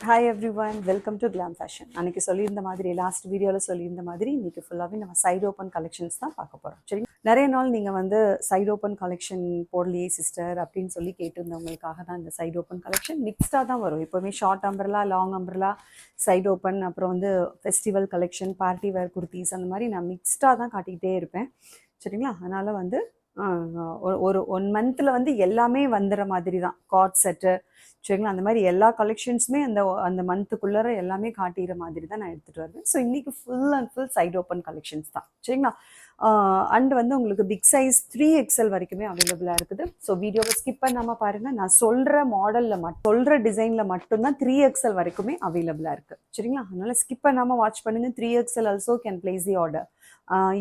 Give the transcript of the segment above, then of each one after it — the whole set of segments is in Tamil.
Hi everyone, welcome to Glam Fashion. அன்னைக்கு சொல்லியிருந்த மாதிரி லாஸ்ட் வீடியோவில் சொல்லியிருந்த மாதிரி இன்னைக்கு ஃபுல்லாகவே நம்ம சைடு ஓப்பன் கலெக்ஷன்ஸ் தான் பார்க்க போகிறோம். சரி, நிறைய நாள் நீங்கள் வந்து சைடு ஓப்பன் கலெக்ஷன் போடலையே சிஸ்டர் அப்படின்னு சொல்லி கேட்டிருந்தவங்களுக்காக தான் இந்த சைடு ஓப்பன் கலெக்ஷன் மிக்ஸ்டாக தான் வரும். எப்போவுமே short umbrella, long umbrella, side open, அப்புறம் வந்து festival collection, party wear kurtis, அந்த மாதிரி நான் மிக்ஸ்டாக தான் காட்டிக்கிட்டே இருப்பேன். சரிங்களா? அதனால் வந்து ஒரு 1 மந்தில் வந்து எல்லாமே வந்துடுற மாதிரி தான் கார்ட் செட்டு. சரிங்களா? அந்த மாதிரி எல்லா கலெக்ஷன்ஸுமே அந்த மந்த்துக்குள்ளே எல்லாமே காட்டிடுற மாதிரி தான் நான் எடுத்துகிட்டு வருவேன். ஸோ இன்றைக்கி full and full side open collections தான். சரிங்களா? அண்ட் வந்து உங்களுக்கு பிக் சைஸ் 3XL வரைக்குமே அவைலபிளாக இருக்குது. ஸோ வீடியோவை ஸ்கிப் பண்ணாமல் பாருங்கள். நான் சொல்கிற மாடலில் சொல்கிற டிசைனில் மட்டும்தான் 3XL வரைக்குமே அவைலபிளாக இருக்குது. சரிங்களா? அதனால் ஸ்கிப் பண்ணாமல் வாட்ச் பண்ணுங்கள். 3XL also can place the order.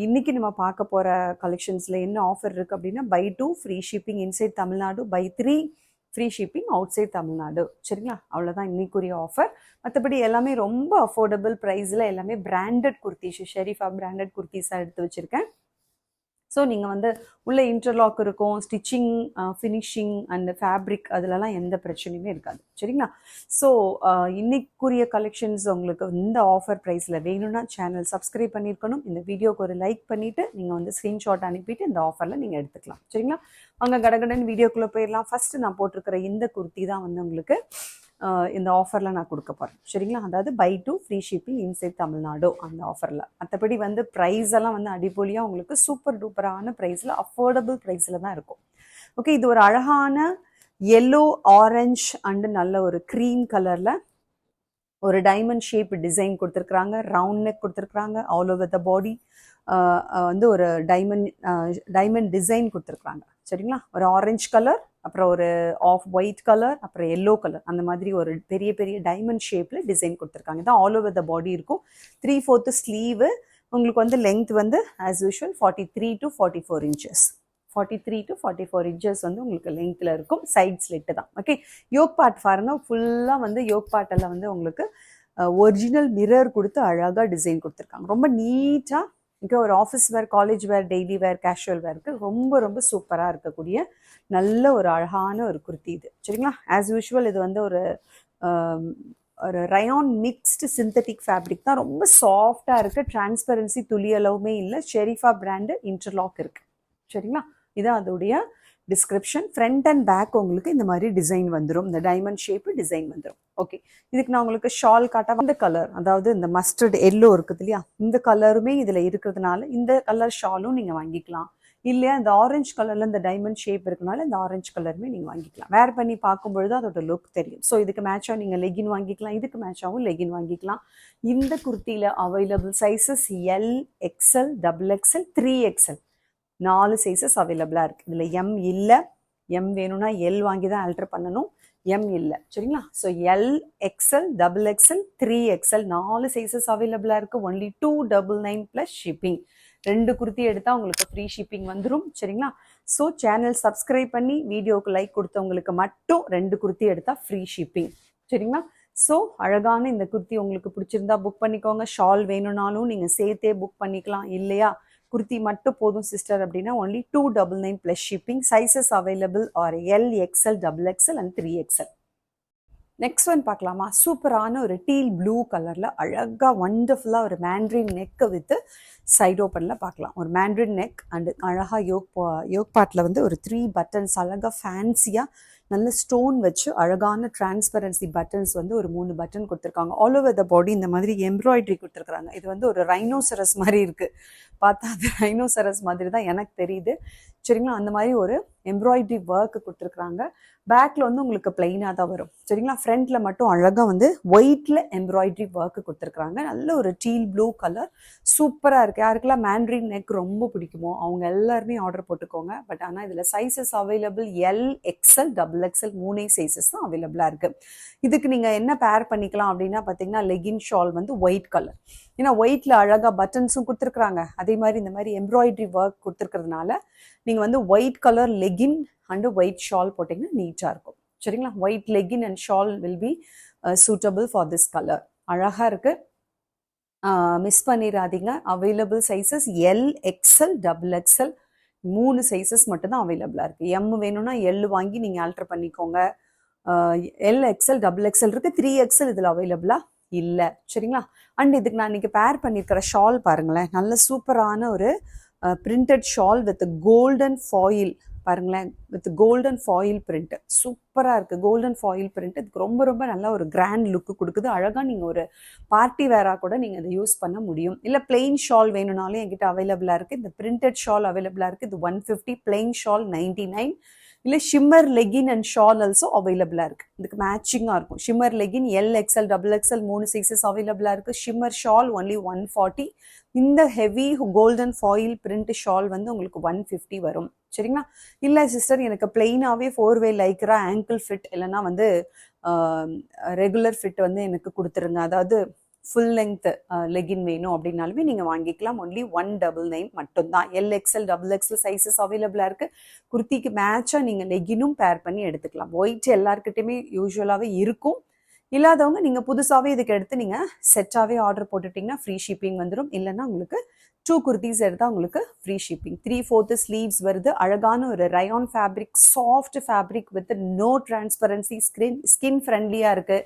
இன்னைக்கு நம்ம பார்க்க போகிற கலெக்ஷன்ஸில் என்ன ஆஃபர் இருக்குது அப்படின்னா, buy 2 free shipping inside Tamil Nadu, buy 3 free shipping outside Tamil Nadu. சரிங்களா? அவ்வளோதான் இன்னைக்குரிய ஆஃபர். மற்றபடி எல்லாமே ரொம்ப அஃபோர்டபுள் ப்ரைஸில் எல்லாமே பிராண்டட் குர்த்திஸ், ஷெரீஃபா பிராண்டட் குர்த்திஸாக எடுத்து வச்சுருக்கேன். ஸோ நீங்கள் வந்து உள்ள இன்டர்லாக் இருக்கும், ஸ்டிச்சிங், ஃபினிஷிங் அண்ட் ஃபேப்ரிக், அதிலலாம் எந்த பிரச்சனையுமே இருக்காது. சரிங்களா? ஸோ இன்னைக்குரிய கலெக்ஷன்ஸ் உங்களுக்கு இந்த ஆஃபர் ப்ரைஸில் வேணும்னா சேனல் சப்ஸ்கிரைப் பண்ணியிருக்கணும். இந்த வீடியோக்கு ஒரு லைக் பண்ணிவிட்டு நீங்கள் வந்து ஸ்க்ரீன்ஷாட் அனுப்பிட்டு இந்த ஆஃபரில் நீங்கள் எடுத்துக்கலாம். சரிங்களா? அங்கே கடகடன் வீடியோக்குள்ளே போயிடலாம். ஃபஸ்ட்டு நான் போட்டிருக்கிற இந்த குர்த்தி தான் வந்து உங்களுக்கு இந்த ஆஃபரில் நான் கொடுக்க போகிறேன். சரிங்களா? அதாவது buy 2 free shipping inside Tamil Nadu அந்த ஆஃபரில். மற்றபடி வந்து ப்ரைஸ் எல்லாம் வந்து அடிப்பொலியாக உங்களுக்கு சூப்பர் டூப்பரான ப்ரைஸில், அஃபோர்டபுள் ப்ரைஸில் தான் இருக்கும். ஓகே, இது ஒரு அழகான எல்லோ, ஆரஞ்ச் அண்டு நல்ல ஒரு க்ரீம் கலரில் ஒரு டைமண்ட் ஷேப் டிசைன் கொடுத்துருக்குறாங்க. ரவுண்ட் நெக் கொடுத்துருக்குறாங்க. ஆல் ஓவர் த பாடி வந்து ஒரு டைமண்ட் டிசைன் கொடுத்துருக்குறாங்க. சரிங்களா? ஒரு ஆரஞ்ச் கலர், அப்புறம் ஒரு ஆஃப் ஒயிட் கலர், அப்புறம் எல்லோ கலர், அந்த மாதிரி ஒரு பெரிய பெரிய டைமண்ட் ஷேப்பில் டிசைன் கொடுத்துருக்காங்க. இதான் ஆல் ஓவர் த பாடி இருக்கும். 3/4 ஸ்லீவு. உங்களுக்கு வந்து லென்த் வந்து as usual 43 to 44 inches. 43 to 44 inches வந்து உங்களுக்கு லென்த்தில் இருக்கும். சைட் ஸ்லிட்டு தான். ஓகே, யோக் பார்ட் பாருங்க. ஃபுல்லாக வந்து யோக் பார்ட்டில் வந்து உங்களுக்கு ஒரிஜினல் மிரர் கொடுத்து அழகாக டிசைன் கொடுத்துருக்காங்க. ரொம்ப நீட்டாக இங்கே ஒரு ஆஃபீஸ் வேர், காலேஜ் வேர், டெய்லி வேர், கேஷுவல் வேருக்கு ரொம்ப ரொம்ப சூப்பராக இருக்கக்கூடிய நல்ல ஒரு அழகான ஒரு குர்த்தி இது. சரிங்களா? ஆஸ் யூஷுவல் இது வந்து ஒரு ரயான் மிக்ஸ்டு சிந்தட்டிக் ஃபேப்ரிக் தான். ரொம்ப சாஃப்டாக இருக்குது. டிரான்ஸ்பரன்சி துளி அளவுமே இல்லை. ஷெரீஃபா பிராண்டு இன்டர்லாக் இருக்குது. சரிங்களா? இதான் அதோடைய டிஸ்கிரிப்ஷன். ஃப்ரண்ட் அண்ட் பேக் உங்களுக்கு இந்த மாதிரி டிசைன் வந்துடும். இந்த டைமண்ட் ஷேப்பு டிசைன் வந்துடும். ஓகே, இதுக்கு நான் உங்களுக்கு ஷால் காட்ட. இந்த கலர், அதாவது இந்த மஸ்டர்ட் எல்லோ இருக்குது இல்லையா, இந்த கலருமே இதில் இருக்கிறதுனால இந்த கலர் ஷாலும் நீங்கள் வாங்கிக்கலாம். இல்லையா இந்த ஆரஞ்சு கலரில் இந்த டைமண்ட் ஷேப் இருக்கனால இந்த ஆரஞ்சு கலருமே நீங்கள் வாங்கிக்கலாம். வேர் பண்ணி பார்க்கும்பொழுது அதோட லுக் தெரியும். ஸோ இதுக்கு மேட்சாக நீங்கள் லெகின் வாங்கிக்கலாம். இதுக்கு மேட்சாகவும் லெகின் வாங்கிக்கலாம். இந்த குர்த்தியில் available sizes L, XL, XXL, 3XL 4 sizes அவைலபிளாக இருக்குது. இதில் M இல்லை. M வேணும்னா L வாங்கி தான் ஆல்டர் பண்ணணும். M இல்லை. சரிங்களா? So L, XL, XXL, 3XL 4 sizes அவைலபிளாக இருக்குது. Only 299 plus shipping. 2 குர்த்தி எடுத்தால் உங்களுக்கு ஃப்ரீ ஷிப்பிங் வந்துடும். சரிங்களா? ஸோ சேனல் சப்ஸ்கிரைப் பண்ணி வீடியோவுக்கு லைக் கொடுத்தவங்களுக்கு மட்டும் 2 குர்த்தி எடுத்தால் ஃப்ரீ ஷிப்பிங். சரிங்களா? ஸோ அழகான இந்த குர்த்தி உங்களுக்கு பிடிச்சிருந்தா புக் பண்ணிக்கோங்க. ஷால் வேணும்னாலும் நீங்கள் சேர்த்தே புக் பண்ணிக்கலாம். இல்லையா குர்த்தி மட்டும் போதும் சிஸ்டர் அப்படின்னா only 299 plus shipping. Sizes available R L, XL, XXL and 3XL. Next one பார்க்கலாமா? சூப்பரான ஒரு டீல் ப்ளூ கலரில் அழகாக வண்டர்ஃபுல்லாக ஒரு மேண்ட்ரின் நெக்கை வித்து சைட் ஓப்பனில் பார்க்கலாம். ஒரு மேண்ட்ரின் நெக் அண்டு அழகாக யோக் பார்ட்டில் வந்து ஒரு 3 பட்டன்ஸ் அழகாக ஃபேன்சியாக நல்ல ஸ்டோன் வச்சு அழகான டிரான்ஸ்பரன்சி பட்டன்ஸ் வந்து ஒரு 3 பட்டன் கொடுத்துருக்காங்க. ஆல் ஓவர் த பாடி இந்த மாதிரி எம்ப்ராய்டரி கொடுத்துருக்குறாங்க. இது வந்து ஒரு ரைனோசரஸ் மாதிரி இருக்குது. பார்த்தா அது ரைனோசரஸ் மாதிரி தான் எனக்கு தெரியுது. சரிங்களா? அந்த மாதிரி ஒரு எம்ப்ராய்டரி ஒர்க்கு கொடுத்துருக்குறாங்க. பேக்கில் வந்து உங்களுக்கு பிளெயினாக தான் வரும். சரிங்களா? ஃப்ரண்ட்டில் மட்டும் அழகாக வந்து ஒயிட்டில் எம்ப்ராய்டரி ஒர்க்கு கொடுத்துருக்குறாங்க. நல்ல ஒரு டீல் ப்ளூ கலர் சூப்பராக இருக்குது. யாருக்கெல்லாம் மேண்ட்ரின் நெக் ரொம்ப பிடிக்குமோ அவங்க எல்லாருமே ஆர்டர் போட்டுக்கோங்க. பட் ஆனால் இதில் sizes available L, XL, XXL 3 sizes தான் அவைலபிளாக இருக்குது. இதுக்கு நீங்கள் என்ன பேர் பண்ணிக்கலாம் அப்படின்னா பார்த்தீங்கன்னா, லெகின் ஷால் வந்து ஒயிட் கலர். ஏன்னா ஒயிட்டில் அழகாக பட்டன்ஸும் கொடுத்துருக்குறாங்க. அதே மாதிரி இந்த மாதிரி எம்ப்ராய்டரி ஒர்க் கொடுத்துருக்கிறதுனால நீங்கள் வந்து white colour legging and white shawl போட்டிங்கன்னா நீட்டாக இருக்கும். சரிங்களா? White legging and shawl will be suitable for this colour. அழகாக இருக்குது. மிஸ் பண்ணிடாதீங்க. Available sizes L, XL, XXL 3 sizes மட்டும்தான் அவைலபிளாக இருக்குது. M வேணும்னா L வாங்கி நீங்கள் ஆல்டர் பண்ணிக்கோங்க. எல் எக்ஸ்எல் டபுள் எக்ஸ்எல் இருக்குது, 3XL இதில் அவைலபிளாக இல்லை. சரிங்களா? அண்ட் இதுக்கு நான் இன்றைக்கி பேர் பண்ணியிருக்கிற ஷால் பாருங்களேன், நல்ல சூப்பரான ஒரு printed shawl with golden foil பாருங்களேன், வித் கோல்டன் ஃபாயில் பிரிண்ட் சூப்பராக இருக்குது. கோல்டன் ஃபாயில் பிரிண்ட் இதுக்கு ரொம்ப ரொம்ப நல்லா ஒரு கிராண்ட் லுக்கு கொடுக்குது. அழகாக நீங்கள் ஒரு பார்ட்டி வேராக கூட நீங்கள் அதை யூஸ் பண்ண முடியும். இல்லை பிளெயின் ஷால் வேணும்னாலும் என்கிட்ட அவைலபிளாக இருக்குது. இந்த பிரிண்டட் ஷால் அவைலபிளாக இருக்குது. இது 150, பிளெயின் ஷால் 99. இல்லை shimmer legging and shawl also அவைலபிளாக இருக்குது. இதுக்கு மேட்சிங்காக இருக்கும். Shimmer legging L XL double XL 3 sizes அவைலபிளாக இருக்குது. Shimmer shawl only 140. இந்த heavy golden foil print shawl வந்து உங்களுக்கு 150 வரும். சரிங்களா? இல்லை சிஸ்டர் எனக்கு பிளெயினாகவே 4-way லைக்ரா ஆங்கிள் ஃபிட் இல்லைன்னா வந்து ரெகுலர் ஃபிட் வந்து எனக்கு கொடுத்துருங்க, அதாவது ஃபுல் லென்த் லெகின் வேணும் அப்படின்னாலுமே நீங்கள் வாங்கிக்கலாம். ஒன்லி 199 மட்டும்தான். L XL double XL sizes அவைலபிளாக இருக்குது. குர்த்திக்கு மேட்சாக நீங்கள் லெகினும் பேர் பண்ணி எடுத்துக்கலாம். ஒயிட் எல்லாருக்கிட்டையுமே யூஸ்வலாகவே இருக்கும். இல்லாதவங்க நீங்கள் புதுசாகவே இதுக்கு எடுத்து நீங்கள் செட்டாகவே ஆர்டர் போட்டுட்டிங்கன்னா ஃப்ரீ ஷிப்பிங் வந்துடும். இல்லைன்னா உங்களுக்கு 2 குர்த்திஸ் எடுத்தால் உங்களுக்கு ஃப்ரீ ஷிப்பிங். 3/4 ஸ்லீவ்ஸ் வருது. அழகான ஒரு rayon fabric, soft fabric with no transparency, skin ஃப்ரெண்ட்லியாக இருக்குது.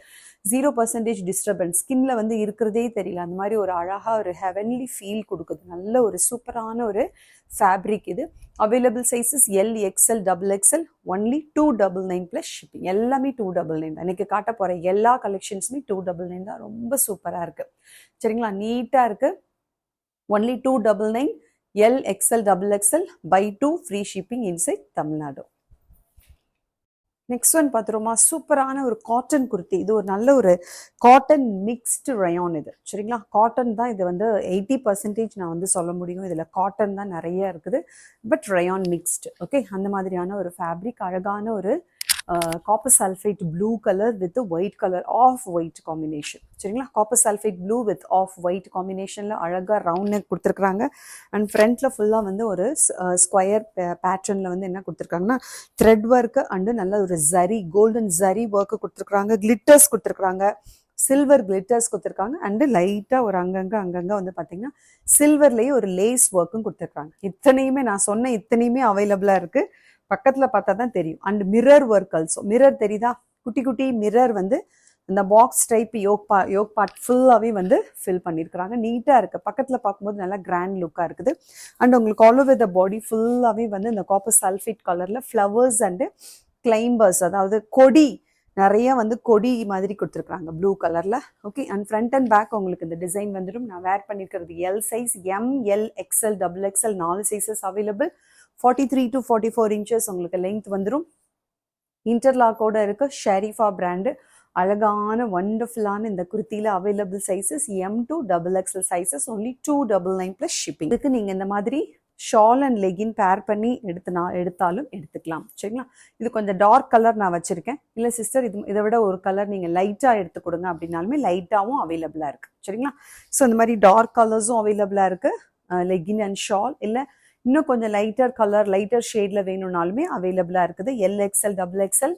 0% டிஸ்டர்பன்ஸ், ஸ்கின்ல வந்து இருக்கிறதே தெரியல. அந்த மாதிரி ஒரு அழகாக ஒரு ஹெவன்லி ஃபீல் கொடுக்குது. நல்ல ஒரு சூப்பரான ஒரு ஃபேப்ரிக் இது. Available sizes L XL double XL only 299 plus shipping. எல்லாமே 299 தான். இன்னைக்கு காட்ட போகிற எல்லா கலெக்ஷன்ஸுமே 299 தான். ரொம்ப சூப்பராக இருக்குது. சரிங்களா? நீட்டாக இருக்குது. Only 299. L XL double XL buy 2 free shipping inside Tamil. Next one பார்த்துருமா, சூப்பரான ஒரு காட்டன் குர்த்தி. இது ஒரு நல்ல ஒரு காட்டன் மிக்ஸ்டு ரயான் இது. சரிங்களா? காட்டன் தான் இது வந்து 80% நான் வந்து சொல்ல முடியும். இதில் காட்டன் தான் நிறைய இருக்குது. But rayon mixed. ஓகே, அந்த மாதிரியான ஒரு ஃபேப்ரிக். அழகான ஒரு copper sulphate blue colour with white colour, off white combination. சரிங்களா? Copper sulphate blue with off white காம்பினேஷனில் அழகாக ரவுண்ட் நெக் கொடுத்துருக்குறாங்க. அண்ட் ஃப்ரண்ட்டில் ஃபுல்லாக வந்து ஒரு ஸ்கொயர் பேட்டர்னில் வந்து என்ன கொடுத்துருக்காங்கன்னா த்ரெட் ஒர்க்கு அண்டு நல்ல ஒரு ஜரி, கோல்டன் ஜரி ஒர்க்கு கொடுத்துருக்குறாங்க. கிளிட்டர்ஸ் கொடுத்துருக்குறாங்க, சில்வர் கிளிட்டர்ஸ் கொடுத்துருக்காங்க. அண்டு லைட்டாக ஒரு அங்கங்கே வந்து பார்த்தீங்கன்னா சில்வர்லேயே ஒரு லேஸ் ஒர்க்கும் கொடுத்துருக்காங்க. இத்தனையுமே நான் சொன்ன இத்தனையுமே அவைலபிளாக இருக்குது. பக்கத்தில் பார்த்தா தான் தெரியும். And mirror work also. Mirror தெரியுதா? குட்டி குட்டி மிரர் வந்து இந்த பாக்ஸ் டைப் யோக் பார்ட் ஃபுல்லாகவே வந்து ஃபில் பண்ணியிருக்கிறாங்க. நீட்டாக இருக்குது. பக்கத்தில் பார்க்கும்போது நல்லா கிராண்ட் லுக்காக இருக்குது. அண்ட் உங்களுக்கு ஆல் ஓவர் த பாடி ஃபுல்லாகவே வந்து இந்த காப்பர் சல்ஃபேட் கலரில் ஃப்ளவர்ஸ் அண்டு கிளைம்பர்ஸ், அதாவது கொடி நிறைய வந்து கொடி மாதிரி கொடுத்துருக்குறாங்க ப்ளூ கலரில். Okay, and front and back உங்களுக்கு இந்த டிசைன் வந்துடும். நான் வேர் பண்ணியிருக்கிறது L size. M L XL double XL 4 sizes available. 43 to 44 inches உங்களுக்கு லென்த் வந்துடும். இன்டர்லாக்கோட இருக்கு. ஷெரீஃபா பிராண்டு. அழகான வண்டர்ஃபுல்லான இந்த குர்த்தியில் available sizes M to double XL sizes only 299 plus shipping. இதுக்கு நீங்கள் இந்த மாதிரி ஷால் அண்ட் லெகின் பேர் பண்ணி எடுத்தாலும் எடுத்துக்கலாம். சரிங்களா? இது கொஞ்சம் டார்க் கலர் நான் வச்சுருக்கேன். இல்லை சிஸ்டர் இதை விட ஒரு கலர் நீங்கள் லைட்டாக எடுத்து கொடுங்க அப்படின்னாலுமே லைட்டாகவும் அவைலபிளாக இருக்குது. சரிங்களா? ஸோ இந்த மாதிரி டார்க் கலர்ஸும் அவைலபிளாக இருக்குது லெகின் அண்ட் ஷால். இல்லை இன்னும் கொஞ்சம் லைட்டர் கலர், லைட்டர் ஷேடில் வேணும்னாலுமே அவைலபிளாக இருக்குது. L XL double XL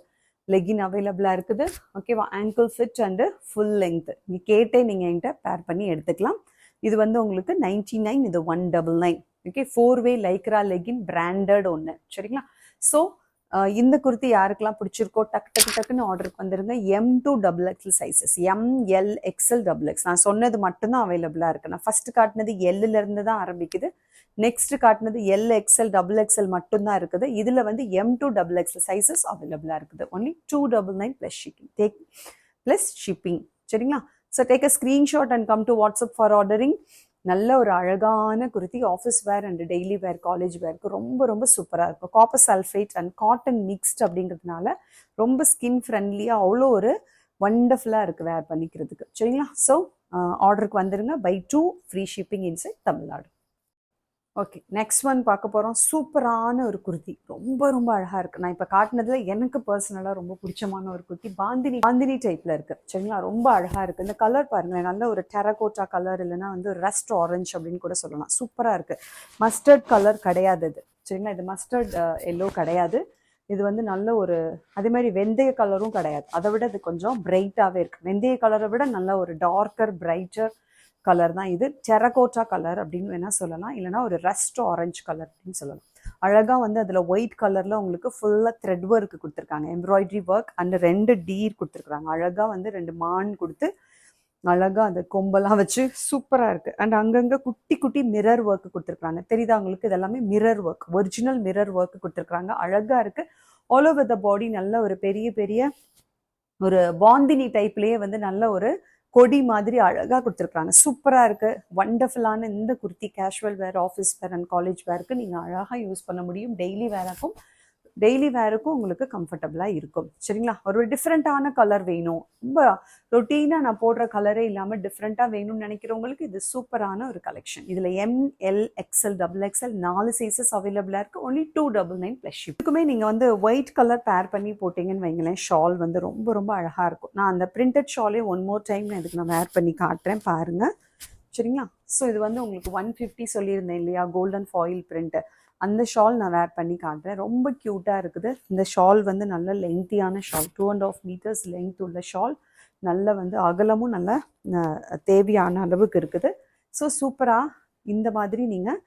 legging அவைலபிளாக இருக்குது. ஓகேவா? Angle fit and full length நீங்கள் கேட்டே நீங்கள் என்கிட்ட பேர் பண்ணி எடுத்துக்கலாம். இது வந்து உங்களுக்கு 99, இது 199. Okay, 4-way Lycra legging branded ஒன்று. சரிங்களா? ஸோ இந்த குர்த்தி யாருக்கெல்லாம் பிடிச்சிருக்கோ டக்குன்னு ஆர்டருக்கு வந்துருங்க. M to double XL sizes M L XL double X. நான் சொன்னது மட்டும்தான் அவைலபிளாக இருக்குது. நான் ஃபர்ஸ்ட் காட்டினது எல்லிருந்து தான் ஆரம்பிக்குது. நெக்ஸ்ட் காட்டினது எல் எக்ஸ்எல் டபுள் எக்ஸ்எல் மட்டும்தான் இருக்குது. இதில் வந்து M to double XL sizes அவைலபிளாக இருக்குது. Only 299 plus shipping. Plus shipping. சரிங்களா? So take a screenshot and come to WhatsApp for ordering. நல்ல ஒரு அழகான kurti, office wear and daily wear, college வேருக்கு ரொம்ப ரொம்ப சூப்பராக இருக்கும். Copper sulphate and cotton mixed அப்படிங்கிறதுனால ரொம்ப ஸ்கின் ஃப்ரெண்ட்லியாக அவ்வளோ ஒரு வண்டர்ஃபுல்லாக இருக்குது வேர் பண்ணிக்கிறதுக்கு. சரிங்களா? ஸோ ஆர்டருக்கு வந்துடுங்க. Buy 2 free shipping inside Tamil Nadu. Okay, next one பார்க்க போகிறோம். சூப்பரான ஒரு குர்த்தி, ரொம்ப ரொம்ப அழகாக இருக்குது. நான் இப்போ காட்டினதுல எனக்கு பர்சனலாக ரொம்ப பிடிச்சமான ஒரு குர்த்தி. பாந்தினி டைப்பில் இருக்குது. சரிங்களா? ரொம்ப அழகாக இருக்குது. இந்த கலர் பாருங்களேன், நல்ல ஒரு டெரகோட்டா கலர், இல்லைனா வந்து ஒரு ரஸ்ட் ஆரஞ்ச் அப்படின்னு கூட சொல்லலாம். சூப்பராக இருக்குது. மஸ்டர்ட் கலர் கிடையாது இது. சரிங்களா? இது மஸ்டர்ட் எல்லோ கிடையாது. இது வந்து நல்ல ஒரு அதே மாதிரி வெந்தய கலரும் கிடையாது. அதை விட இது கொஞ்சம் பிரைட்டாகவே இருக்குது. வெந்தய கலரை விட நல்ல ஒரு டார்க்கர் பிரைட்டர் கலர் தான் இது. டெரகோட்டா கலர் அப்படின்னு வேணால் சொல்லலாம், இல்லைனா ஒரு ரஸ்ட் ஆரஞ்சு கலர் அப்படின்னு சொல்லலாம். அழகாக வந்து அதில் ஒயிட் கலரில் உங்களுக்கு ஃபுல்லாக த்ரெட் ஒர்க் கொடுத்துருக்காங்க, எம்ப்ராய்டரி ஒர்க் அண்ட் 2 டீர் கொடுத்துருக்குறாங்க. அழகாக வந்து 2 மான் கொடுத்து அழகாக அந்த கொம்பெல்லாம் வச்சு சூப்பராக இருக்குது. அண்ட் அங்கங்கே குட்டி குட்டி மிரர் ஒர்க் கொடுத்துருக்காங்க. தெரியுதா உங்களுக்கு? இதெல்லாமே mirror work, original mirror work கொடுத்துருக்காங்க. அழகாக இருக்குது. ஆல் ஓவர் த பாடி நல்ல ஒரு பெரிய பெரிய ஒரு பாந்தினி டைப்லேயே வந்து நல்ல ஒரு கொடி மாதிரி அழகாக கொடுத்துருக்காங்க. சூப்பராக இருக்குது. வண்டர்ஃபுல்லான இந்த kurti casual where, office wear and college வேருக்கு நீங்கள் அழகாக யூஸ் பண்ண முடியும். டெய்லி வேருக்கும் உங்களுக்கு கம்ஃபர்டபுளாக இருக்கும். சரிங்களா? ஒரு டிஃப்ரெண்ட்டான கலர் வேணும், ரொம்ப ரொட்டீனாக நான் போடுற கலரே இல்லாமல் டிஃப்ரெண்ட்டாக வேணும்னு நினைக்கிறவங்களுக்கு இது சூப்பரான ஒரு கலெக்ஷன். இதில் ML XL XXL 4 சைஸஸ் அவைலபிளாக இருக்குது. Only 299 plus ship. இதுக்குமே நீங்கள் வந்து ஒயிட் கலர் பேர் பண்ணி போட்டிங்கன்னு வைங்களேன், ஷால் வந்து ரொம்ப ரொம்ப அழகாக இருக்கும். நான் அந்த printed chalet one more time இதுக்கு நான் வேர் பண்ணி காட்டுறேன் பாருங்கள். சரிங்களா? ஸோ இது வந்து உங்களுக்கு 150 சொல்லியிருந்தேன் இல்லையா, கோல்டன் ஃபாயில் பிரிண்ட்டு. அந்த ஷால் நான் வேர் பண்ணி காட்டுறேன். ரொம்ப க்யூட்டாக இருக்குது. இந்த ஷால் வந்து நல்ல லெங்க்தியான ஷால், 2.5 மீட்டர்ஸ் லெங்த் உள்ள ஷால். நல்ல வந்து அகலமும் நல்ல தேவையான அளவுக்கு இருக்குது. ஸோ சூப்பராக இந்த மாதிரி நீங்கள்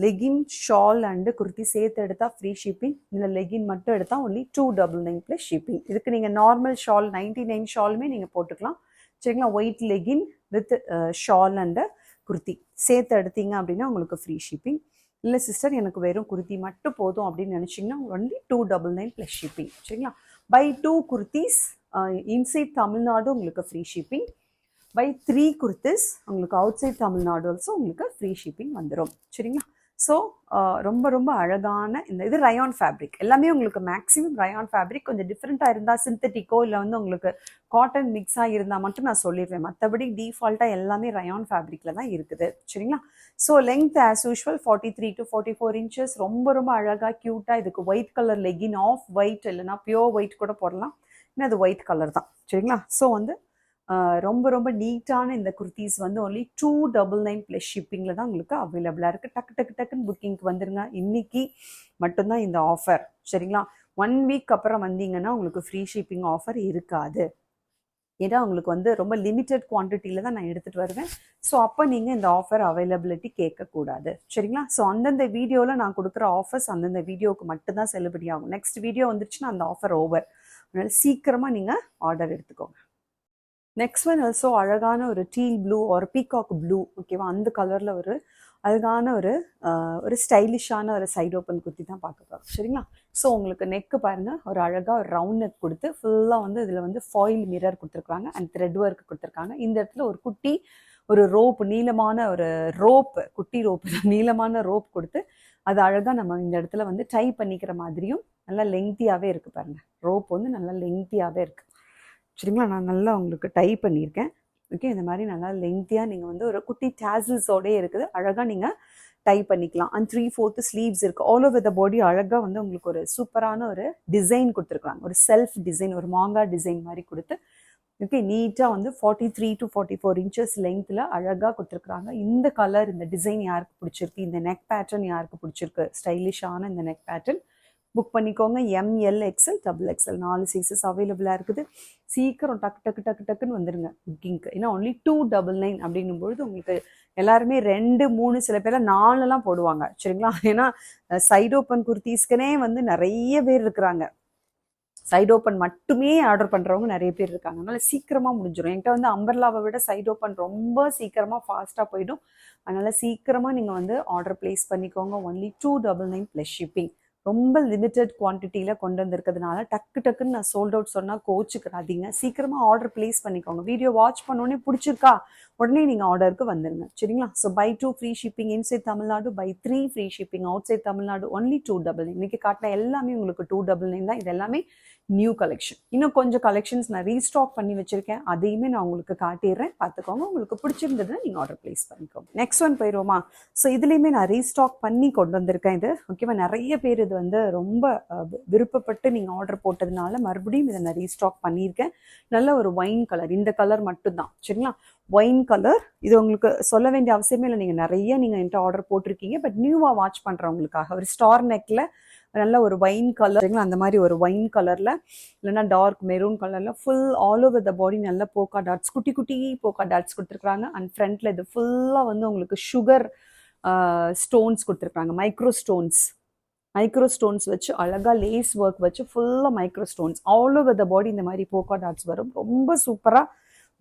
லெகின் ஷால் அண்டு குர்த்தி சேர்த்து எடுத்தால் ஃப்ரீ ஷிப்பிங். இல்லை லெகின் மட்டும் எடுத்தால் ஒன்லி 299 ப்ளஸ் ஷிப்பிங். இதுக்கு நீங்கள் நார்மல் ஷால் 99 ஷாலுமே நீங்கள் போட்டுக்கலாம். சரிங்களா? White legging with shawl and kurti சேர்த்து எடுத்தீங்க அப்படின்னா உங்களுக்கு ஃப்ரீ ஷிப்பிங். இல்லை சிஸ்டர் எனக்கு வெறும் குர்த்தி மட்டும் போதும் அப்படின்னு நினச்சிங்கன்னா ஒன்லி 299 ப்ளஸ் ஷிப்பிங். சரிங்களா? பை 2 குர்த்திஸ் இன்சைட் தமிழ்நாடு உங்களுக்கு ஃப்ரீ ஷிப்பிங். பை 3 குர்த்திஸ் உங்களுக்கு அவுட் சைட் தமிழ்நாடு ஆல்சோ உங்களுக்கு ஃப்ரீ ஷிப்பிங் வந்துடும். சரிங்களா? ஸோ ரொம்ப ரொம்ப அழகான இது ரயான் ஃபேப்ரிக். எல்லாமே உங்களுக்கு மேக்ஸிமம் ரயான் ஃபேப்ரிக். கொஞ்சம் டிஃப்ரெண்ட்டாக இருந்தால் சிந்தட்டிக்கோ இல்லை வந்து உங்களுக்கு காட்டன் மிக்ஸாக இருந்தால் மட்டும் நான் சொல்லிடுவேன். மற்றபடி டிஃபால்ட்டாக எல்லாமே ரயான் ஃபேப்ரிக்கில் தான் இருக்குது. சரிங்களா? So length as usual 43 to 44 inches. ரொம்ப ரொம்ப அழகாக க்யூட்டாக. இதுக்கு white colour legging, off white இல்லைனா பியோர் ஒயிட் கூட போடலாம். ஏன்னா அது ஒயிட் கலர் தான். சரிங்களா? ஸோ வந்து ரொம்ப ரொம்ப நீட்டான இந்த குர்த்திஸ் வந்து ஒன்லி 299 ப்ளஸ் ஷிப்பிங்கில் தான் உங்களுக்கு அவைலபிளாக இருக்குது. டக்குன்னு புக்கிங்க்கு வந்துருங்க. இன்னைக்கு மட்டும்தான் இந்த ஆஃபர். சரிங்களா? 1 வீக் அப்புறம் வந்தீங்கன்னா உங்களுக்கு ஃப்ரீ ஷிப்பிங் ஆஃபர் இருக்காது. ஏன்னா உங்களுக்கு வந்து ரொம்ப லிமிட்டட் குவான்டிட்டியில் தான் நான் எடுத்துகிட்டு வருவேன். ஸோ அப்போ நீங்கள் இந்த ஆஃபர் அவைலபிலிட்டி கேட்கக்கூடாது. சரிங்களா? ஸோ அந்தந்த வீடியோவில் நான் கொடுக்குற ஆஃபர்ஸ் அந்தந்த வீடியோவுக்கு மட்டும்தான் செல்லுபடி ஆகும். நெக்ஸ்ட் வீடியோ வந்துருச்சுன்னா அந்த ஆஃபர் ஓவர். அதனால் சீக்கிரமாக நீங்கள் ஆர்டர் எடுத்துக்கோங்க. நெக்ஸ்ட் ஒன் ஆல்சோ அழகான ஒரு டீல் ப்ளூ ஒரு பீகாக் ப்ளூ. ஓகேவா? அந்த கலரில் ஒரு அழகான ஒரு ஸ்டைலிஷான ஒரு சைடு ஓப்பன் குர்த்தி தான் பார்க்க போகிறோம். சரிங்களா? ஸோ உங்களுக்கு நெக்கு பாருங்கள், ஒரு அழகாக ஒரு ரவுண்ட் நெக் கொடுத்து ஃபுல்லாக வந்து இதில் வந்து ஃபாயில் மிரர் கொடுத்துருக்காங்க அண்ட் த்ரெட் ஒர்க் கொடுத்துருக்காங்க. இந்த இடத்துல ஒரு குட்டி ஒரு ரோப், நீளமான ஒரு ரோப்பு, குட்டி ரோப்பு நீளமான ரோப் கொடுத்து அது அழகாக நம்ம இந்த இடத்துல வந்து டை பண்ணிக்கிற மாதிரியும் நல்லா லெங்க்தியாகவே இருக்குது பாருங்கள். ரோப் வந்து நல்லா லெங்க்தியாகவே இருக்குது. சரிங்களா? நான் நல்லா உங்களுக்கு டை பண்ணியிருக்கேன். ஓகே, இந்த மாதிரி நல்லா லெங்க்தியாக நீங்கள் வந்து ஒரு குட்டி டேசல்ஸோடே இருக்குது. அழகாக நீங்கள் டை பண்ணிக்கலாம். அண்ட் 3/4 ஸ்லீவ்ஸ் இருக்குது. ஆல் ஓவர் த பாடி அழகாக வந்து உங்களுக்கு ஒரு சூப்பரான ஒரு டிசைன் கொடுத்துருக்காங்க. ஒரு செல்ஃப் டிசைன், ஒரு மாங்கா டிசைன் மாதிரி கொடுத்து ஓகே நீட்டாக வந்து 43 to 44 inches லெங்க்த்தில் அழகாக கொடுத்துருக்குறாங்க. இந்த கலர், இந்த டிசைன் யாருக்கு பிடிச்சிருக்கு, இந்த நெக் பேட்டர்ன் யாருக்கு பிடிச்சிருக்கு, ஸ்டைலிஷான இந்த நெக் பேட்டர்ன் புக் பண்ணிக்கோங்க. ML XL XXL 4 சைஸஸ் அவைலபிளாக இருக்குது. சீக்கிரம் டக்குன்னு வந்துடுங்க புக்கிங்க்கு. ஏன்னா ஒன்லி 299 அப்படின்னும்பொழுது உங்களுக்கு எல்லாருமே 2, 3 சில பேர்லாம் 4 போடுவாங்க. சரிங்களா? ஏன்னா சைடு ஓப்பன் குர்த்திஸ்க்குனே வந்து நிறைய பேர் இருக்கிறாங்க. சைடு ஓப்பன் மட்டுமே ஆர்டர் பண்ணுறவங்க நிறைய பேர் இருக்காங்க. அதனால் சீக்கிரமாக முடிஞ்சிடும். என்கிட்ட வந்து அம்பர்லாவை விட சைடு ஓப்பன் ரொம்ப சீக்கிரமாக ஃபாஸ்ட்டாக போயிடும். அதனால் சீக்கிரமாக நீங்கள் வந்து ஆர்டர் ப்ளேஸ் பண்ணிக்கோங்க. Only 299 plus shipping. ரொம்ப லிமிட்டட் குவான்டிட்டியில் கொண்டு வந்திருக்கிறதுனால டக்குன்னு நான் சோல்ட் அவுட் சொன்னால் கோச்சுக்கிறாதீங்க. சீக்கிரமாக ஆர்டர் ப்ளேஸ் பண்ணிக்கோங்க. வீடியோ வாட்ச் பண்ணோடனே பிடிச்சிருக்கா உடனே நீங்கள் ஆர்டருக்கு வந்துடுங்க. சரிங்களா? So buy 2 free shipping inside Tamil Nadu, buy 3 free shipping outside Tamil Nadu. Only 299. இன்னைக்கு காட்டின எல்லாமே உங்களுக்கு 299 தான். இது எல்லாமே நியூ கலெக்ஷன். இன்னும் கொஞ்சம் கலெக்ஷன்ஸ் நான் ரீஸ்டாக் பண்ணி வச்சிருக்கேன். அதையுமே நான் உங்களுக்கு காட்டிடுறேன், பார்த்துக்கோங்க. உங்களுக்கு பிடிச்சிருந்ததுன்னா நீங்கள் ஆர்டர் ப்ளேஸ் பண்ணிக்கோங்க. நெக்ஸ்ட் ஒன் போயிடுவோமா? ஸோ இதுலேயுமே நான் ரீஸ்டாக் பண்ணி கொண்டு வந்திருக்கேன். இது ஓகேவா? நிறைய பேர் இது வந்து ரொம்ப விருப்பப்பட்டு நீங்கள் ஆர்டர் போட்டதுனால மறுபடியும் இதை நான் ரீஸ்டாக் பண்ணியிருக்கேன். நல்ல ஒரு ஒயின் கலர், இந்த கலர் மட்டும்தான். சரிங்களா? Wine colour. இது உங்களுக்கு சொல்ல வேண்டிய அவசியமே இல்லை. நீங்கள் என்கிட்ட ஆர்டர் போட்டிருக்கீங்க. பட் நியூவாக வாட்ச் பண்ணுறவங்களுக்காக ஒரு ஸ்டார் நெக்கில் நல்ல ஒரு ஒயின் கலர், அந்த மாதிரி ஒரு ஒயின் கலரில் இல்லைன்னா டார்க் மெரூன் கலரில் ஃபுல் ஆல் ஓவர் த பாடி நல்ல போக்கா டாட்ஸ், குட்டி போக்கா டாட்ஸ் கொடுத்துருக்காங்க. அண்ட் ஃப்ரண்ட்டில் இது ஃபுல்லாக வந்து உங்களுக்கு சுகர் ஸ்டோன்ஸ் கொடுத்துருக்காங்க, மைக்ரோ ஸ்டோன்ஸ். மைக்ரோ ஸ்டோன்ஸ் வச்சு அழகாக லேஸ் ஒர்க் வச்சு ஃபுல்லாக micro stones all over the body இந்த மாதிரி போக்கா டாட்ஸ் வரும். ரொம்ப சூப்பராக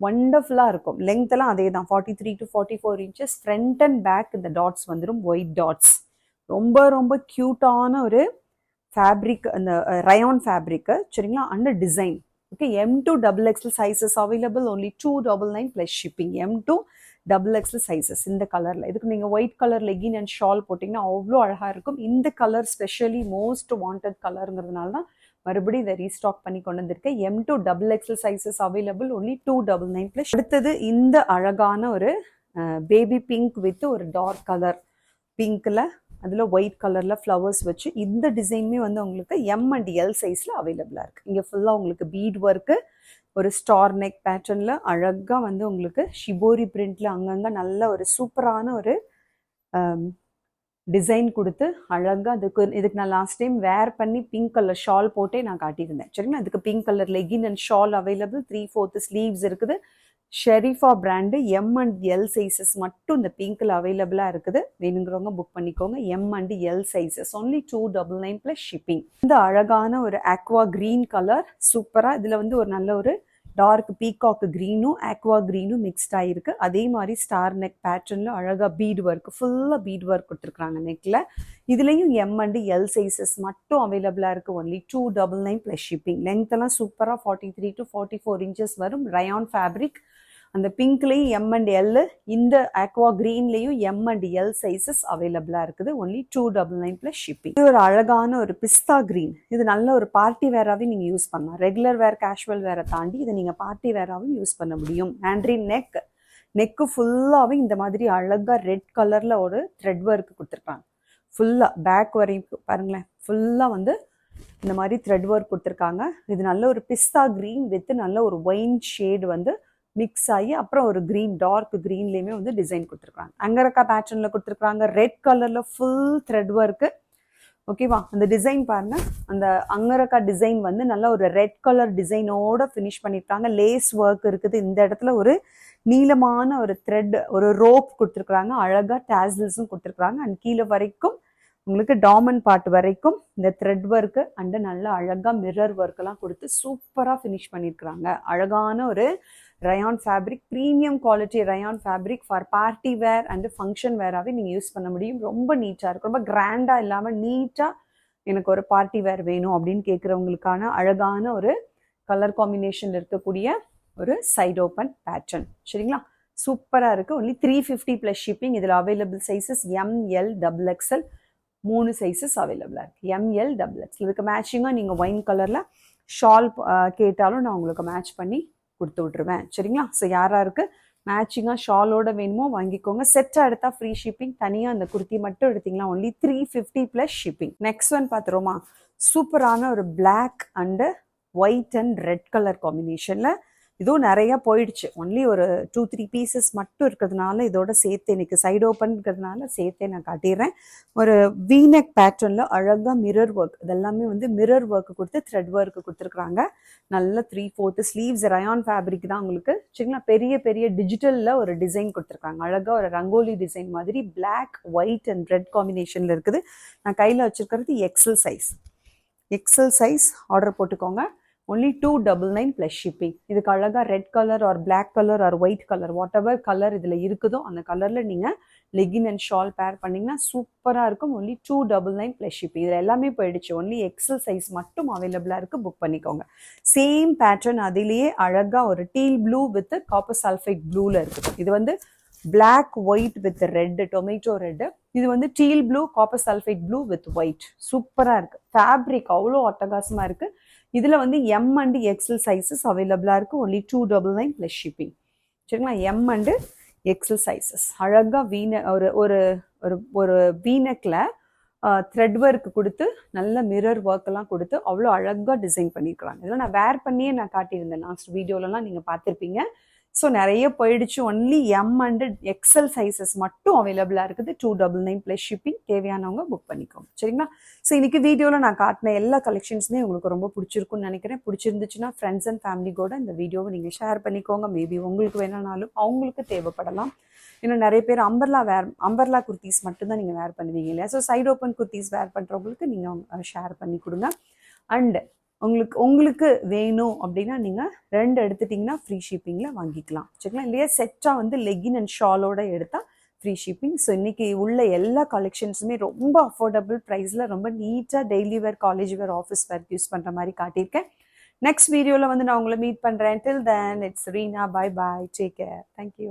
வண்டர்ஃபுல்லாக இருக்கும். லெங்க்த்தெல்லாம் அதே தான் 43 to 44 inches. Front and back இந்த டாட்ஸ் வந்துடும் ஒயிட் டாட்ஸ். ரொம்ப ரொம்ப க்யூட்டான ஒரு ஃபேப்ரிக், அந்த ரயான் ஃபேப்ரிக்கு சரிங்களா. And design okay. M2 XXL sizes available. Only 299 plus shipping. M2 XXL sizes இந்த கலரில். இதுக்கு நீங்கள் white colour legging and shawl போட்டிங்கன்னா அவ்வளோ அழகாக இருக்கும். இந்த கலர் ஸ்பெஷலி மோஸ்ட் வாண்டட் கலருங்கிறதுனால தான் மறுபடியும் இதை ரீஸ்டாக் பண்ணி கொண்டு வந்திருக்கேன். M2 XXL sizes available. Only 299 plus. அடுத்தது இந்த அழகான ஒரு பேபி பிங்க் வித் ஒரு டார்க் கலர் பிங்க்கில் அதில் ஒயிட் கலரில் ஃப்ளவர்ஸ் வச்சு இந்த டிசைனுமே வந்து உங்களுக்கு M and L சைஸில் அவைலபிளாக இருக்குது. இங்கே ஃபுல்லாக உங்களுக்கு பீட் ஒர்க்கு, ஒரு ஸ்டார் நெக் பேட்டர்னில் அழகாக வந்து உங்களுக்கு ஷிபோரி பிரிண்டில் அங்கங்கே நல்ல ஒரு சூப்பரான ஒரு டிசைன் கொடுத்து அழகாக இதுக்கு நான் லாஸ்ட் டைம் வேர் பண்ணி பிங்க் கலர் ஷால் போட்டே நான் காட்டியிருந்தேன் சரிங்களா. அதுக்கு pink colour legging and shawl available. 3/4 sleeves இருக்குது. Sharifa brand M and L sizes மட்டும் இந்த பிங்க்கில் அவைலபிளாக இருக்குது. வேணுங்கிறவங்க புக் பண்ணிக்கோங்க. M and L sizes. Only 299 plus shipping. இந்த அழகான ஒரு ஆக்வா கிரீன் கலர் சூப்பராக இதில் வந்து ஒரு நல்ல ஒரு டார்க் பீகாக் கிரீனும் ஆக்வா கிரீனும் மிக்ஸ்ட் ஆகிருக்கு. அதே மாதிரி ஸ்டார் நெக் பேட்டர்னில் அழகாக பீட் ஒர்க், ஃபுல்லாக பீட் ஒர்க் கொடுத்துருக்குறாங்க நெக்கில். இதுலேயும் M and L சைஸஸ் மட்டும் அவைலபிளாக இருக்குது. Only 299 plus shipping. லெங்க்த்தெல்லாம் சூப்பராக 43 to 44 inches வரும். Rayon fabric. அந்த பிங்க்லேயும் M and L, இந்த ஆக்வா கிரீன்லேயும் M and L சைஸஸ் அவைலபிளாக இருக்குது. Only 299 plus shipping. இது ஒரு அழகான ஒரு பிஸ்தா கிரீன். இது நல்ல ஒரு பார்ட்டி வேராகவே நீங்கள் யூஸ் பண்ணலாம். ரெகுலர் வேர் கேஷுவல் வேரை தாண்டி இதை நீங்கள் பார்ட்டி வேராகவும் யூஸ் பண்ண முடியும். மேண்ட்ரின் நெக்கு ஃபுல்லாகவே இந்த மாதிரி அழகாக ரெட் கலரில் ஒரு த்ரெட் ஒர்க் கொடுத்துருக்காங்க. ஃபுல்லாக பேக் வரைக்கும் பாருங்களேன், ஃபுல்லாக வந்து இந்த மாதிரி த்ரெட் ஒர்க் கொடுத்துருக்காங்க. இது நல்ல ஒரு பிஸ்தா கிரீன் வித் நல்ல ஒரு ஒயின் ஷேடு வந்து மிக்ஸ் ஆகி அப்புறம் ஒரு கிரீன் டார்க் கிரீன்லேயுமே வந்து டிசைன் கொடுத்துருக்காங்க. அங்கரக்கா பேட்டர்னில் கொடுத்துருக்காங்க. ரெட் கலரில் ஃபுல் த்ரெட் ஒர்க்கு ஓகேவா. அந்த டிசைன் பாருங்க, அந்த அங்கரக்கா டிசைன் வந்து நல்ல ஒரு ரெட் கலர் டிசைனோட ஃபினிஷ் பண்ணியிருக்காங்க. லேஸ் ஒர்க் இருக்குது. இந்த இடத்துல ஒரு நீளமான ஒரு த்ரெட், ஒரு ரோப் கொடுத்துருக்குறாங்க. அழகாக டேசல்ஸும் கொடுத்துருக்குறாங்க. அண்ட் கீழே வரைக்கும் உங்களுக்கு டாமன் பார்ட் வரைக்கும் இந்த த்ரெட் ஒர்க்கு அண்டு நல்ல அழகாக மிரர் ஒர்க்கெல்லாம் கொடுத்து சூப்பராக ஃபினிஷ் பண்ணியிருக்கிறாங்க. அழகான ஒரு rayon fabric, premium quality rayon fabric for party wear and function வேராகவே நீங்கள் யூஸ் பண்ண முடியும். ரொம்ப நீட்டாக இருக்கும். ரொம்ப கிராண்டாக இல்லாமல் நீட்டாக எனக்கு ஒரு பார்ட்டி வேர் வேணும் அப்படின்னு கேட்குறவங்களுக்கான அழகான ஒரு கலர் காம்பினேஷன் இருக்கக்கூடிய ஒரு சைட் ஓப்பன் பேட்டர்ன் சரிங்களா. சூப்பராக இருக்குது. Only 350 plus shipping. இதில் available sizes M, L, XXL 3 sizes அவைலபிளாக இருக்குது. M, L, XXL. இதுக்கு மேட்சிங்காக நீங்கள் ஒயின் கலரில் ஷால் கேட்டாலும் நான் உங்களுக்கு மேட்ச் பண்ணி கொடுத்து விட்ருவேன் சரிங்களா. ஸோ யாராருக்கு மேட்சிங்காக ஷாலோட வேணுமோ வாங்கிக்கோங்க. செட்டாக எடுத்தால் ஃப்ரீ ஷிப்பிங். தனியாக அந்த குர்த்தி மட்டும் எடுத்திங்கன்னா only 350 plus shipping. Next one பார்த்துருவோமா. சூப்பரான ஒரு black and white and red colour காம்பினேஷனில் இதுவும் நிறையா போயிடுச்சு. ஒன்லி ஒரு 2-3 பீசஸ் மட்டும் இருக்கிறதுனால இதோட சேர்த்து இன்னைக்கு சைடு ஓப்பன்ங்கிறதுனால சேர்த்தே நான் காட்டிடுறேன். ஒரு வீநெக் பேட்டர்னில் அழகாக மிரர் ஒர்க், இதெல்லாமே வந்து மிரர் ஒர்க்கு கொடுத்து த்ரெட் ஒர்க்கு கொடுத்துருக்குறாங்க. நல்ல 3/4 ஸ்லீவ்ஸ் ரயான் ஃபேப்ரிக் தான் உங்களுக்கு சரிங்களா. பெரிய பெரிய டிஜிட்டலில் ஒரு டிசைன் கொடுத்துருக்காங்க. அழகாக ஒரு ரங்கோலி டிசைன் மாதிரி பிளாக், ஒயிட் அண்ட் ரெட் காம்பினேஷனில் இருக்குது. நான் கையில் வச்சுருக்கிறது எக்ஸல் சைஸ் ஆர்டர் போட்டுக்கோங்க. Only 299 plus shipping. இதுக்கு அழகாக red colour or black colour or white colour whatever colour இதில் இருக்குதோ அந்த கலரில் நீங்கள் லெகின் அண்ட் ஷால் பேர் பண்ணிங்கன்னா சூப்பராக இருக்கும். Only 299 plus shipping. இதில் எல்லாமே போயிடுச்சு. ஒன்லி எக்ஸல் சைஸ் மட்டும் அவைலபிளாக இருக்குது. புக் பண்ணிக்கோங்க. சேம் பேட்டர்ன் அதிலேயே அழகாக ஒரு teal blue with copper sulphate ப்ளூவில் இருக்குது. இது வந்து black white with red, tomato red. இது வந்து teal blue copper sulphate blue with white. சூப்பராக இருக்குது. ஃபேப்ரிக் அவ்வளோ அட்டகாசமாக இருக்குது. இதில் வந்து M and XL சைஸஸ் அவைலபிளாக இருக்குது. ஒன்லி 299 ப்ளஸ் ஷிப்பிங் சரிங்களா. M and XL sizes. அழகாக ஒரு வீனக்கில் த்ரெட் ஒர்க் கொடுத்து நல்ல மிரர் ஒர்க்கெல்லாம் கொடுத்து அவ்வளோ அழகாக டிசைன் பண்ணியிருக்கிறாங்க. இதெல்லாம் நான் வேர் பண்ணியே நான் காட்டியிருந்தேன். லாஸ்ட் வீடியோலலாம் நீங்கள் பார்த்துருப்பீங்க. ஸோ நிறைய போயிடுச்சு. Only M and XL sizes மட்டும் அவைலபிளாக இருக்குது. 299 ப்ளஸ் ஷிப்பிங். தேவையானவங்க புக் பண்ணிக்கோங்க சரிங்களா. ஸோ இன்னைக்கு வீடியோவில் நான் காட்டின எல்லா கலெக்ஷன்ஸுமே உங்களுக்கு ரொம்ப பிடிச்சிருக்குன்னு நினைக்கிறேன். பிடிச்சிருந்துச்சுன்னா ஃப்ரெண்ட்ஸ் அண்ட் ஃபேமிலி கூட இந்த வீடியோவை நீங்கள் ஷேர் பண்ணிக்கோங்க. மேபி உங்களுக்கு வேணும்னாலும் அவங்களுக்கு தேவைப்படலாம். இன்னும் நிறைய பேர் அம்பர்லா குர்த்திஸ் மட்டும்தான் நீங்கள் வேர் பண்ணுவீங்க இல்லையா. ஸோ சைடு ஓப்பன் குர்த்திஸ் வேர் பண்ணுறவங்களுக்கு நீங்கள் ஷேர் பண்ணி கொடுங்க. அண்ட் உங்களுக்கு வேணும் அப்படின்னா நீங்கள் 2 எடுத்துட்டிங்கன்னா ஃப்ரீ ஷிப்பிங்கில் வாங்கிக்கலாம் சரிங்களா. இல்லையா செட்டாக வந்து லெகின் அண்ட் ஷாலோட எடுத்தால் ஃப்ரீ ஷிப்பிங். ஸோ இன்றைக்கி உள்ள எல்லா கலெக்ஷன்ஸுமே ரொம்ப அஃபோர்டபுள் ப்ரைஸில் ரொம்ப நீட்டாக டெய்லி வேர், காலேஜ் வேர், ஆஃபீஸ் வேர் யூஸ் பண்ணுற மாதிரி காட்டியிருக்கேன். நெக்ஸ்ட் வீடியோவில் வந்து நான் உங்களை மீட் பண்ணுறேன். Till then it's Reena. Bye bye, take care, thank you.